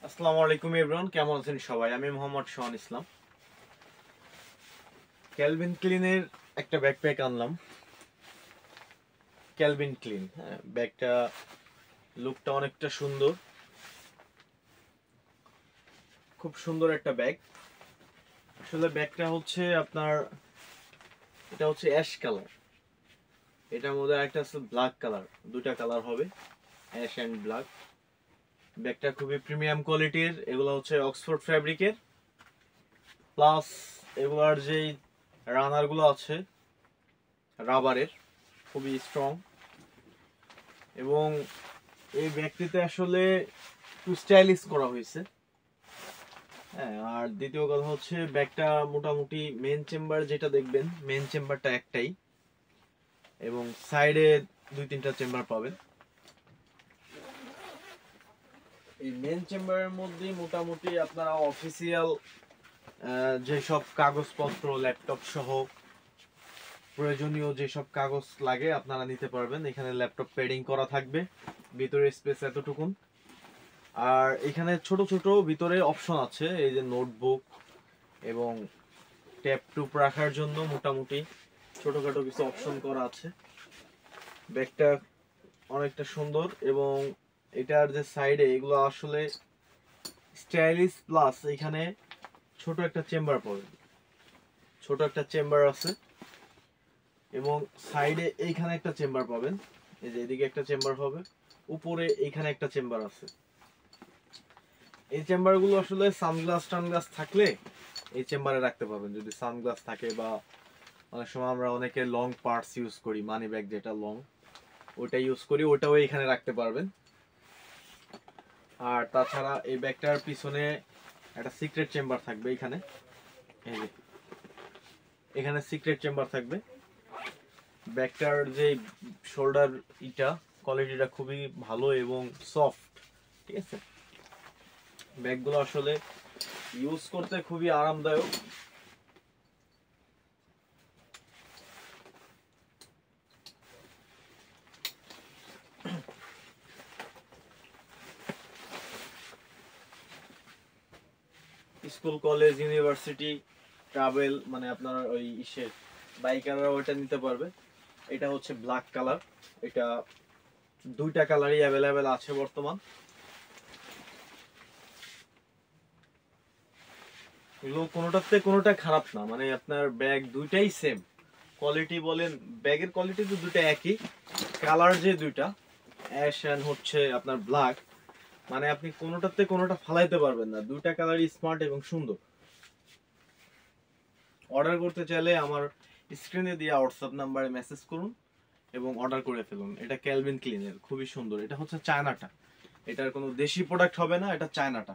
আসসালামু আলাইকুম এভরিওয়ান, কেমন আছেন সবাই? আমি মোহাম্মদ শওন ইসলাম। ক্যালভিন ক্লিনের একটা ব্যাকপ্যাক আনলাম। ক্যালভিন ক্লিন, হ্যাঁ, ব্যাগটা লুকটা অনেকটা সুন্দর, খুব সুন্দর একটা ব্যাগ। আসলে ব্যাগটা হচ্ছে আপনার, এটা হচ্ছে অ্যাশ কালার, এটার মধ্যে একটা আছে ব্ল্যাক কালার, দুইটা কালার হবে, অ্যাশ অ্যান্ড ব্ল্যাক। ব্যাগটা খুবই প্রিমিয়াম কোয়ালিটির, এগুলো হচ্ছে অক্সফোর্ড ফ্যাব্রিকের, প্লাস এগুলার যেই রানার গুলো আছে রাবারের, খুবই স্ট্রং। এবং এই ব্যাগটিতে আসলে একটু স্টাইলিশ করা হয়েছে, হ্যাঁ। আর দ্বিতীয় কথা হচ্ছে ব্যাগটা মোটামুটি মেন চেম্বার যেটা দেখবেন, মেন চেম্বারটা একটাই এবং সাইডে দুই তিনটা চেম্বার পাবেন। এই মেন চেম্বারের মধ্যে মোটামুটি আপনারা অফিসিয়াল যেসব কাগজপত্র, ল্যাপটপ সহ প্রয়োজনীয় যেসব কাগজ লাগে আপনারা নিতে পারবেন। এখানে ল্যাপটপ প্যাডিং করা থাকবে, ভিতরে স্পেস এতটুকুন। আর এখানে ছোট ছোট ভিতরে অপশন আছে, এই যে নোটবুক এবং ট্যাপ টুপ রাখার জন্য মোটামুটি ছোটখাটো কিছু অপশন করা আছে। ব্যাগটা অনেকটা সুন্দর এবং এটার যে সাইডে এগুলো আসলে স্টাইলিশ, প্লাস এখানে ছোট একটা চেম্বার পাবেন, ছোট একটা চেম্বার আছে এবং সাইডে এইখানে একটা চেম্বার পাবেন, এই যে এদিকে একটা চেম্বার হবে, উপরে এইখানে একটা চেম্বার আছে। এই চেম্বারগুলো আসলে সানগ্লাস টানগ্লাস থাকলে এই চেম্বারে রাখতে পারবেন, যদি সানগ্লাস থাকে, বা অনেক সময় আমরা অনেকে লং পার্টস ইউজ করি, মানি ব্যাগ যেটা লং, ওটা ইউজ করি, ওটাও এখানে রাখতে পারবেন। আর তাছাড়া এই ব্যাগটার পিছনে একটা সিক্রেট চেম্বার থাকবে, এখানে এই যে এখানে সিক্রেট চেম্বার থাকবে। ব্যাগটার যে শোল্ডার ইটা কোয়ালিটিটা খুবই ভালো এবং সফট, ঠিক আছে। ব্যাগগুলো আসলে ইউজ করতে খুবই আরামদায়ক। স্কুল, কলেজ, ইউনিভার্সিটি, ট্রাভেল, মানে আপনার ওই ইসের বাইকাররা ওইটা নিতে পারবে। এটা হচ্ছে ব্ল্যাক কালার, এটা দুইটা কালারই অ্যাভেলেবেল আছে বর্তমান। এগুলো কোনোটাতে কোনোটা খারাপ না, মানে আপনার ব্যাগ দুইটাই সেম কোয়ালিটি বলেন, ব্যাগের কোয়ালিটি তো দুটো একই, কালার যে দুইটা অ্যাশ এন্ড হচ্ছে আপনার ব্ল্যাক, মানে আপনি কোনোটাতে কোনোটা ফালাইতে পারবেন না, দুইটা কালারই স্মার্ট এবং সুন্দর। অর্ডার করতে চাইলে আমার স্ক্রিনে দিয়ে হোয়াটসঅ্যাপ নাম্বারে মেসেজ করুন এবং অর্ডার করে ফেলুন। এটা ক্যালভিন ক্লিনের, খুবই সুন্দর। এটা হচ্ছে চায়নাটা, এটার কোনো দেশি প্রোডাক্ট হবে না, এটা চায়নাটা।